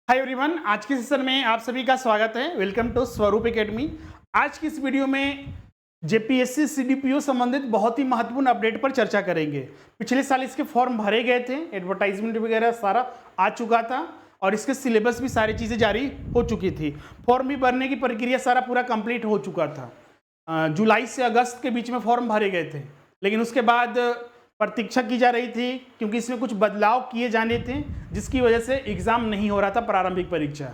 Hi everyone, आज के session में आप सभी का स्वागत है। वेलकम टू स्वरूप एकेडमी। आज की इस वीडियो में जेपीएससी सीडीपीओ संबंधित बहुत ही महत्वपूर्ण अपडेट पर चर्चा करेंगे। पिछले साल इसके फॉर्म भरे गए थे, एडवर्टाइजमेंट वगैरह सारा आ चुका था और इसके सिलेबस भी सारी चीज़ें जारी हो चुकी थी। फॉर्म भी भरने की प्रक्रिया सारा पूरा कंप्लीट हो चुका था। जुलाई से अगस्त के बीच में फॉर्म भरे गए थे, लेकिन उसके बाद प्रतीक्षा की जा रही थी क्योंकि इसमें कुछ बदलाव किए जाने थे, जिसकी वजह से एग्जाम नहीं हो रहा था प्रारंभिक परीक्षा।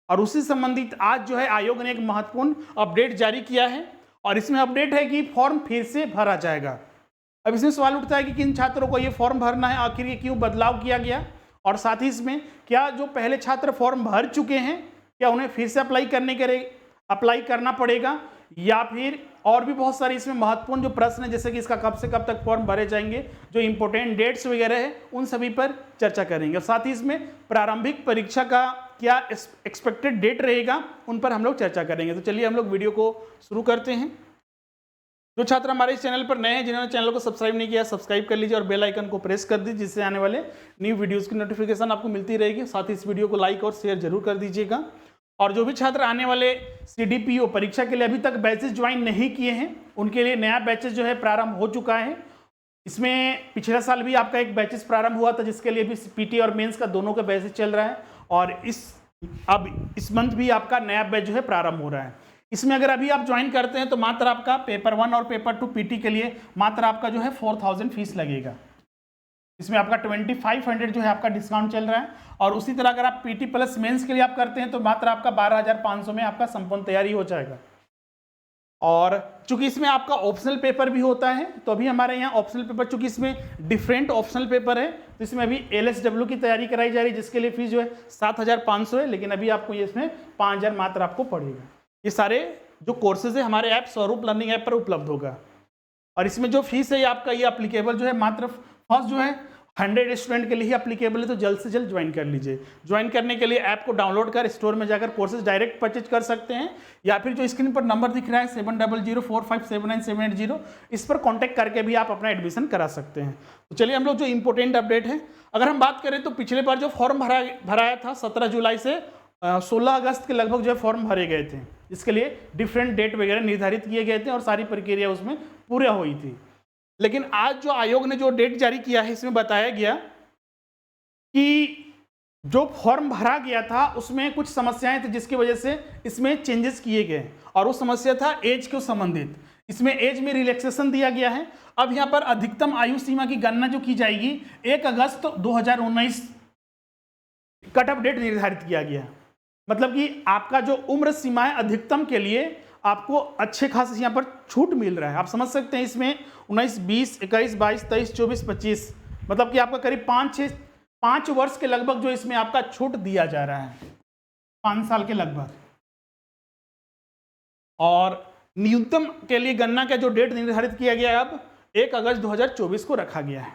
और उसी संबंधित आज जो है आयोग ने एक महत्वपूर्ण अपडेट जारी किया है और इसमें अपडेट है कि फॉर्म फिर से भरा जाएगा। अब इसमें सवाल उठता है कि किन छात्रों को ये फॉर्म भरना है, आखिर ये क्यों बदलाव किया गया, और साथ ही इसमें क्या जो पहले छात्र फॉर्म भर चुके हैं क्या उन्हें फिर से अप्लाई करना पड़ेगा, या फिर और भी बहुत सारे इसमें महत्वपूर्ण जो प्रश्न है, जैसे कि इसका कब से कब तक फॉर्म भरे जाएंगे, जो इंपॉर्टेंट डेट्स वगैरह है उन सभी पर चर्चा करेंगे। और साथ ही इसमें प्रारंभिक परीक्षा का क्या एक्सपेक्टेड डेट रहेगा उन पर हम लोग चर्चा करेंगे। तो चलिए हम लोग वीडियो को शुरू करते हैं। जो छात्र हमारे इस चैनल पर नए हैं, जिन्होंने चैनल को सब्सक्राइब नहीं किया, सब्सक्राइब कर लीजिए और बेल आइकन को प्रेस कर दीजिए, जिससे आने वाले न्यू वीडियोज़ की नोटिफिकेशन आपको मिलती रहेगी। साथ ही इस वीडियो को लाइक और शेयर जरूर कर दीजिएगा। और जो भी छात्र आने वाले सीडीपीओ परीक्षा के लिए अभी तक बैचेस ज्वाइन नहीं किए हैं, उनके लिए नया बैचेस जो है प्रारंभ हो चुका है। इसमें पिछला साल भी आपका एक बैचेस प्रारंभ हुआ था, जिसके लिए भी पीटी और मेंस का दोनों का बैचेस चल रहा है, और अब इस मंथ भी आपका नया बैच जो है प्रारंभ हो रहा है। इसमें अगर अभी आप ज्वाइन करते हैं तो मात्र आपका पेपर 1 और पेपर 2 पीटी के लिए मात्र आपका जो है 4000 फीस लगेगा। इसमें आपका 2500 जो है आपका डिस्काउंट चल रहा है, और उसी तरह अगर आप पीटी प्लस मेंस के लिए आप करते हैं तो मात्र आपका 12500 में आपका संपूर्ण तैयारी हो जाएगा। और चूंकि इसमें आपका ऑप्शनल पेपर भी होता है, तो अभी हमारे यहाँ ऑप्शनल पेपर, चूंकि इसमें डिफरेंट ऑप्शनल पेपर है, तो इसमें अभी एलएसडब्ल्यू की तैयारी कराई जा रही है, जिसके लिए फीस जो है 7500 है, लेकिन अभी आपको ये इसमें 5000 मात्र आपको पड़ेगा। ये सारे जो कोर्सेज है हमारे ऐप स्वरूप लर्निंग ऐप पर उपलब्ध होगा। और इसमें जो फीस है ये आपका ये अप्लीकेबल जो है मात्र फर्स्ट जो है 100 स्टूडेंट के लिए ही अप्लीकेबल है, तो जल्द से जल्द ज्वाइन कर लीजिए। ज्वाइन करने के लिए ऐप को डाउनलोड कर स्टोर में जाकर कोर्सेज डायरेक्ट परचेज कर सकते हैं, या फिर जो स्क्रीन पर नंबर दिख रहा है 7004579790, इस पर कॉन्टैक्ट करके भी आप अपना एडमिशन करा सकते हैं। तो चलिए हम लोग जो इंपॉर्टेंट अपडेट है, अगर हम बात करें तो पिछले बार जो फॉर्म भराया था 17 जुलाई से 16 अगस्त के लगभग जो है फॉर्म भरे गए थे। इसके लिए डिफरेंट डेट वगैरह निर्धारित किए गए थे और सारी प्रक्रिया उसमें पूरा हुई थी। लेकिन आज जो आयोग ने जो डेट जारी किया है, इसमें बताया गया कि जो फॉर्म भरा गया था उसमें कुछ समस्याएं थी, जिसकी वजह से इसमें चेंजेस किए गए, और वो समस्या था एज को संबंधित। इसमें एज में रिलैक्सेशन दिया गया है। अब यहाँ पर अधिकतम आयु सीमा की गणना जो की जाएगी 1 अगस्त 2019 कट ऑफ डेट निर्धारित किया गया। मतलब कि आपका जो उम्र सीमा है अधिकतम के लिए आपको अच्छे खासे यहाँ पर छूट मिल रहा है। आप समझ सकते हैं इसमें 19, 20, 21, 22, 23, 24, 25, मतलब कि आपका करीब 5 वर्ष के लगभग जो इसमें आपका छूट दिया जा रहा है, 5 साल के लगभग। और न्यूनतम के लिए गणना का जो डेट निर्धारित किया गया है अब 1 अगस्त 2024 को रखा गया है।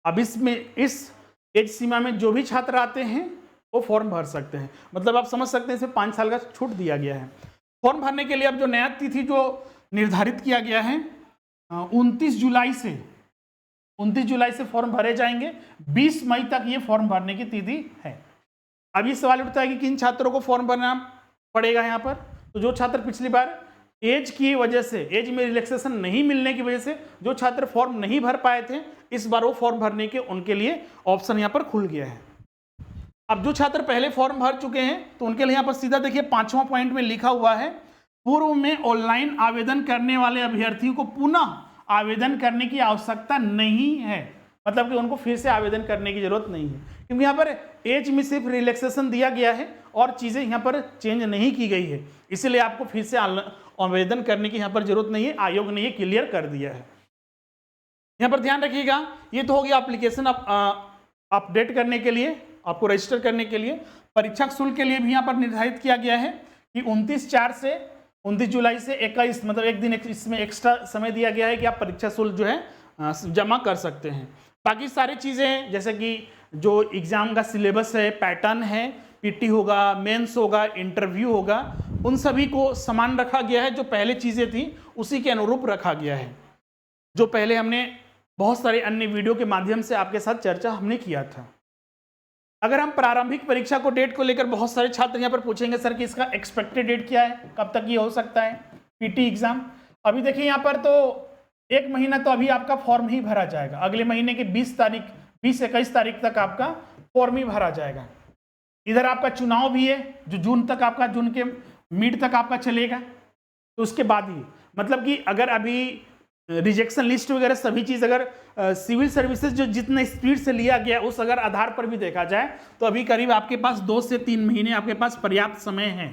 अब इसमें इस एज सीमा में जो भी छात्र आते हैं वो फॉर्म भर सकते हैं। मतलब आप समझ सकते हैं इसमें 5 साल का छूट दिया गया है। फॉर्म भरने के लिए अब जो नया तिथि जो निर्धारित किया गया है 29 जुलाई से फॉर्म भरे जाएंगे। 20 मई तक ये फॉर्म भरने की तिथि है। अब ये सवाल उठता है कि किन छात्रों को फॉर्म भरना पड़ेगा यहाँ पर। तो जो छात्र पिछली बार एज की वजह से, एज में रिलैक्सेशन नहीं मिलने की वजह से जो छात्र फॉर्म नहीं भर पाए थे, इस बार वो फॉर्म भरने के उनके लिए ऑप्शन यहाँ पर खुल गया है। अब जो छात्र पहले फॉर्म भर चुके हैं तो उनके लिए यहाँ पर सीधा देखिए 5वां पॉइंट में लिखा हुआ है, पूर्व में ऑनलाइन आवेदन करने वाले अभ्यर्थियों को पुनः आवेदन करने की आवश्यकता नहीं है। मतलब कि उनको फिर से आवेदन करने की जरूरत नहीं है, क्योंकि यहाँ पर एज में सिर्फ रिलैक्सेशन दिया गया है और चीज़ें यहाँ पर चेंज नहीं की गई है, इसलिए आपको फिर से आवेदन करने की यहाँ पर जरूरत नहीं है। आयोग ने ये क्लियर कर दिया है। यहाँ पर ध्यान रखिएगा, ये तो हो गया एप्लीकेशन अपडेट करने के लिए, आपको रजिस्टर करने के लिए। परीक्षा शुल्क के लिए भी यहाँ पर निर्धारित किया गया है कि 29 जुलाई से 21, मतलब एक दिन इसमें एक्स्ट्रा समय दिया गया है कि आप परीक्षा शुल्क जो है जमा कर सकते हैं। बाकी सारी चीज़ें जैसे कि जो एग्ज़ाम का सिलेबस है, पैटर्न है, पीटी होगा, मेंस होगा, इंटरव्यू होगा, उन सभी को समान रखा गया है। जो पहले चीज़ें थी उसी के अनुरूप रखा गया है, जो पहले हमने बहुत सारे अन्य वीडियो के माध्यम से आपके साथ चर्चा हमने किया था। अगर हम प्रारंभिक परीक्षा को डेट को लेकर बहुत सारे छात्र यहाँ पर पूछेंगे सर कि इसका एक्सपेक्टेड डेट क्या है, कब तक ये हो सकता है पीटी एग्जाम। अभी देखिए यहाँ पर तो 1 महीना तो अभी आपका फॉर्म ही भरा जाएगा, अगले महीने के 20-21 तारीख तक आपका फॉर्म ही भरा जाएगा। इधर आपका चुनाव भी है जो जून तक आपका, जून के मिड तक आपका चलेगा, तो उसके बाद ही मतलब कि अगर अभी रिजेक्शन लिस्ट वगैरह सभी चीज़ अगर सिविल सर्विसेज जो जितना स्पीड से लिया गया उस अगर आधार पर भी देखा जाए तो अभी करीब आपके पास 2 से 3 महीने आपके पास पर्याप्त समय है।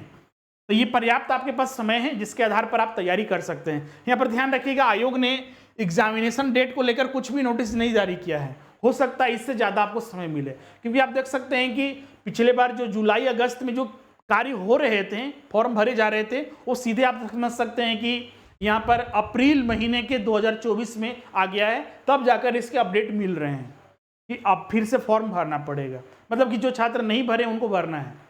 तो ये पर्याप्त आपके पास समय है जिसके आधार पर आप तैयारी कर सकते हैं। यहाँ पर ध्यान रखिएगा, आयोग ने एग्जामिनेशन डेट को लेकर कुछ भी नोटिस नहीं जारी किया है, हो सकता है इससे ज़्यादा आपको समय मिले, क्योंकि आप देख सकते हैं कि पिछले बार जो जुलाई अगस्त में जो कार्य हो रहे थे, फॉर्म भरे जा रहे थे, वो सीधे आप समझ सकते हैं कि यहाँ पर अप्रैल महीने के 2024 में आ गया है, तब जाकर इसके अपडेट मिल रहे हैं कि अब फिर से फॉर्म भरना पड़ेगा, मतलब कि जो छात्र नहीं भरे उनको भरना है।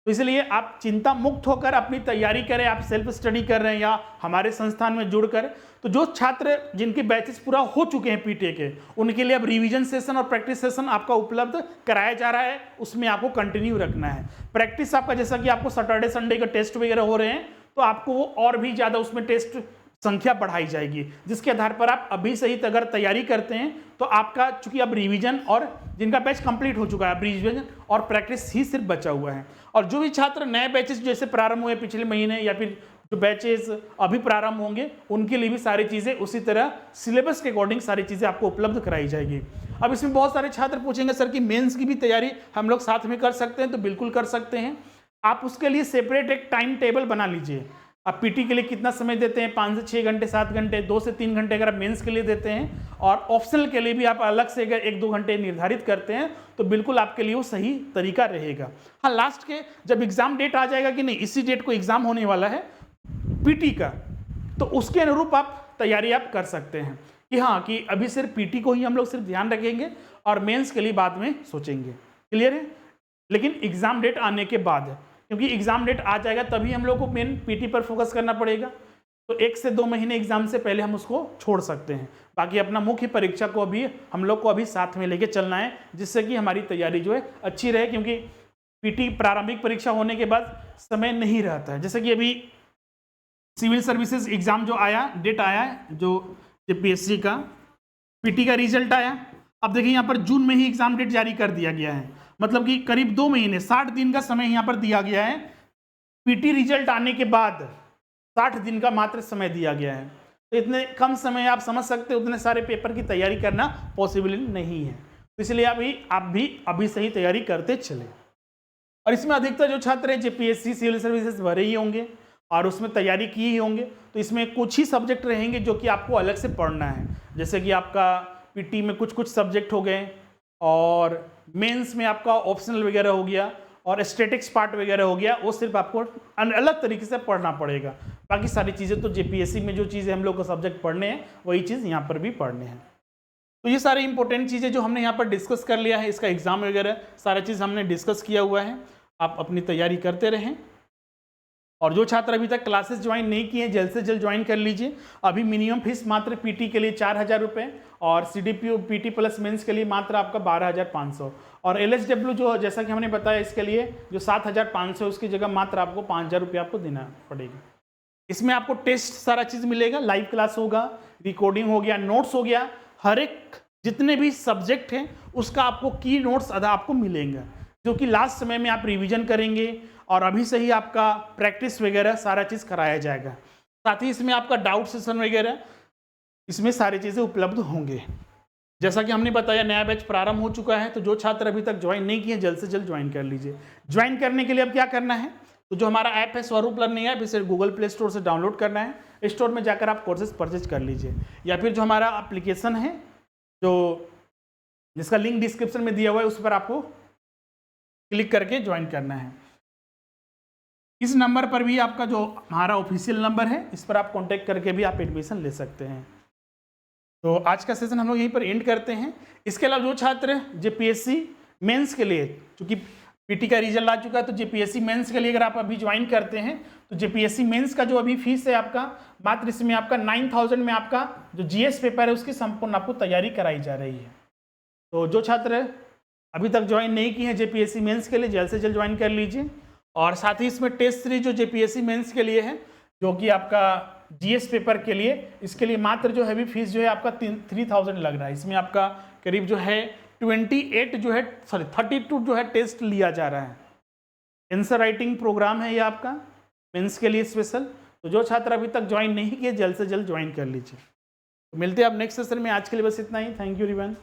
तो इसलिए आप चिंता मुक्त होकर अपनी तैयारी करें, आप सेल्फ स्टडी कर रहे हैं या हमारे संस्थान में जुड़कर, तो जो छात्र जिनके बैचेस पूरा हो चुके हैं पीटे के, उनके लिए अब रिवीजन सेशन और प्रैक्टिस सेशन आपका उपलब्ध कराया जा रहा है, उसमें आपको कंटिन्यू रखना है। प्रैक्टिस आपका जैसा कि आपको सैटरडे संडे के टेस्ट वगैरह हो रहे हैं, तो आपको वो और भी ज़्यादा उसमें टेस्ट संख्या बढ़ाई जाएगी, जिसके आधार पर आप अभी से ही अगर तैयारी करते हैं तो आपका, चूंकि अब रिवीजन और जिनका बैच कंप्लीट हो चुका है, अब रिवीजन और प्रैक्टिस ही सिर्फ बचा हुआ है। और जो भी छात्र नए बैचेस जैसे प्रारंभ हुए पिछले महीने या फिर जो बैचेस अभी प्रारंभ होंगे, उनके लिए भी सारी चीज़ें उसी तरह सिलेबस के अकॉर्डिंग सारी चीज़ें आपको उपलब्ध कराई जाएगी। अब इसमें बहुत सारे छात्र पूछेंगे सर कि मेंस की भी तैयारी हम लोग साथ में कर सकते हैं, तो बिल्कुल कर सकते हैं। आप उसके लिए सेपरेट एक टाइम टेबल बना लीजिए। आप पीटी के लिए कितना समय देते हैं, 5 से 6 घंटे, 7 घंटे, 2 से 3 घंटे अगर आप मेंस के लिए देते हैं, और ऑप्शनल के लिए भी आप अलग से अगर 1-2 घंटे निर्धारित करते हैं, तो बिल्कुल आपके लिए वो सही तरीका रहेगा। हाँ, लास्ट के जब एग्जाम डेट आ जाएगा कि नहीं इसी डेट को एग्जाम होने वाला है पीटी का, तो उसके अनुरूप आप तैयारी आप कर सकते हैं कि हाँ कि अभी सिर्फ पीटी को ही हम लोग सिर्फ ध्यान रखेंगे और मेंस के लिए बाद में सोचेंगे। क्लियर है? लेकिन एग्जाम डेट आने के बाद है, क्योंकि एग्जाम डेट आ जाएगा तभी हम लोग को मेन पीटी पर फोकस करना पड़ेगा, तो 1 से 2 महीने एग्जाम से पहले हम उसको छोड़ सकते हैं। बाकी अपना मुख्य परीक्षा को अभी हम लोग को अभी साथ में लेके चलना है, जिससे कि हमारी तैयारी जो है अच्छी रहे, क्योंकि पीटी प्रारंभिक परीक्षा होने के बाद समय नहीं रहता है। जैसे कि अभी सिविल सर्विसेज एग्जाम जो आया, डेट आया है जो जेपीएससी का, पीटी का रिजल्ट आया। अब देखिए यहाँ पर जून में ही एग्जाम डेट जारी कर दिया गया है, मतलब कि करीब 2 महीने 60 दिन का समय यहाँ पर दिया गया है। पीटी रिजल्ट आने के बाद 60 दिन का मात्र समय दिया गया है, तो इतने कम समय आप समझ सकते हैं उतने सारे पेपर की तैयारी करना पॉसिबल नहीं है। तो इसलिए आप भी अभी से ही तैयारी करते चले। और इसमें अधिकतर जो छात्र हैं जेपीएससी सिविल सर्विसेज भरे ही होंगे और उसमें तैयारी की ही होंगे, तो इसमें कुछ ही सब्जेक्ट रहेंगे जो कि आपको अलग से पढ़ना है। जैसे कि आपका पीटी में कुछ सब्जेक्ट हो गए, और मेंस में आपका ऑप्शनल वगैरह हो गया, और स्टैटिक्स पार्ट वगैरह हो गया, वो सिर्फ आपको अलग तरीके से पढ़ना पड़ेगा। बाकी सारी चीज़ें तो जेपीएससी में जो चीज़ें हम लोग को सब्जेक्ट पढ़ने हैं वही चीज़ यहाँ पर भी पढ़ने हैं। तो ये सारी इंपॉर्टेंट चीज़ें जो हमने यहाँ पर डिस्कस कर लिया है, इसका एग्जाम वगैरह सारा चीज़ हमने डिस्कस किया हुआ है। आप अपनी तैयारी करते रहें, और जो छात्र अभी तक क्लासेस ज्वाइन नहीं किए हैं जल्द से जल्द ज्वाइन कर लीजिए। अभी मिनिमम फीस मात्र पीटी के लिए 4000 रुपये, और सीडीपीओ पीटी प्लस मेंस के लिए मात्र आपका 12500, और एलएसडब्ल्यू जो जैसा कि हमने बताया इसके लिए जो 7500 है उसकी जगह मात्र आपको 5000 रुपये आपको देना पड़ेगा। इसमें आपको टेस्ट सारा चीज़ मिलेगा, लाइव क्लास होगा, रिकॉर्डिंग हो गया, नोट्स हो गया, हर एक जितने भी सब्जेक्ट हैं उसका आपको की नोट्स आपको मिलेंगे, जो कि लास्ट समय में आप रिविजन करेंगे, और अभी से ही आपका प्रैक्टिस वगैरह सारा चीज़ कराया जाएगा। साथ ही इसमें आपका डाउट सेशन वगैरह इसमें सारी चीज़ें उपलब्ध होंगे। जैसा कि हमने बताया नया बैच प्रारंभ हो चुका है, तो जो छात्र अभी तक ज्वाइन नहीं किए जल्द से जल्द ज्वाइन कर लीजिए। ज्वाइन करने के लिए अब क्या करना है, तो जो हमारा ऐप है स्वरूप लर्निंग ऐप, इसे गूगल प्ले स्टोर से डाउनलोड करना है, स्टोर में जाकर आप कोर्सेज परचेज कर लीजिए, या फिर जो हमारा एप्लीकेशन है जो जिसका लिंक डिस्क्रिप्शन में दिया हुआ है उस पर आपको क्लिक करके ज्वाइन करना है। इस नंबर पर भी आपका जो हमारा ऑफिशियल नंबर है, इस पर आप कांटेक्ट करके भी आप एडमिशन ले सकते हैं। तो आज का सेशन हम लोग यहीं पर एंड करते हैं। इसके अलावा जो छात्र जेपीएससी मेंस के लिए, चूँकि पीटी का रिजल्ट आ चुका है, तो जेपीएससी मेंस के लिए अगर आप अभी ज्वाइन करते हैं तो जेपीएससी मेंस का जो अभी फीस है आपका मात्र इसमें आपका 9000 में आपका जो जीएस पेपर है उसकी संपूर्ण आपको तैयारी कराई जा रही है। तो जो छात्र अभी तक ज्वाइन नहीं की है जेपीएससी मेंस के लिए, जल्द से जल्द ज्वाइन कर लीजिए। और साथ ही इसमें टेस्ट सीरीज जो जेपीएससी मेंस के लिए है, जो कि आपका जीएस पेपर के लिए, इसके लिए मात्र जो हैवी फीस जो है आपका 3000 लग रहा है। इसमें आपका करीब जो है 32 जो है टेस्ट लिया जा रहा है। आंसर राइटिंग प्रोग्राम है ये आपका मेंस के लिए स्पेशल। तो जो छात्र अभी तक ज्वाइन नहीं किए, जल्द से जल्द ज्वाइन कर लीजिए। तो मिलते हैं आप नेक्स्ट सेशन में। आज के लिए बस इतना ही। Thank you everyone.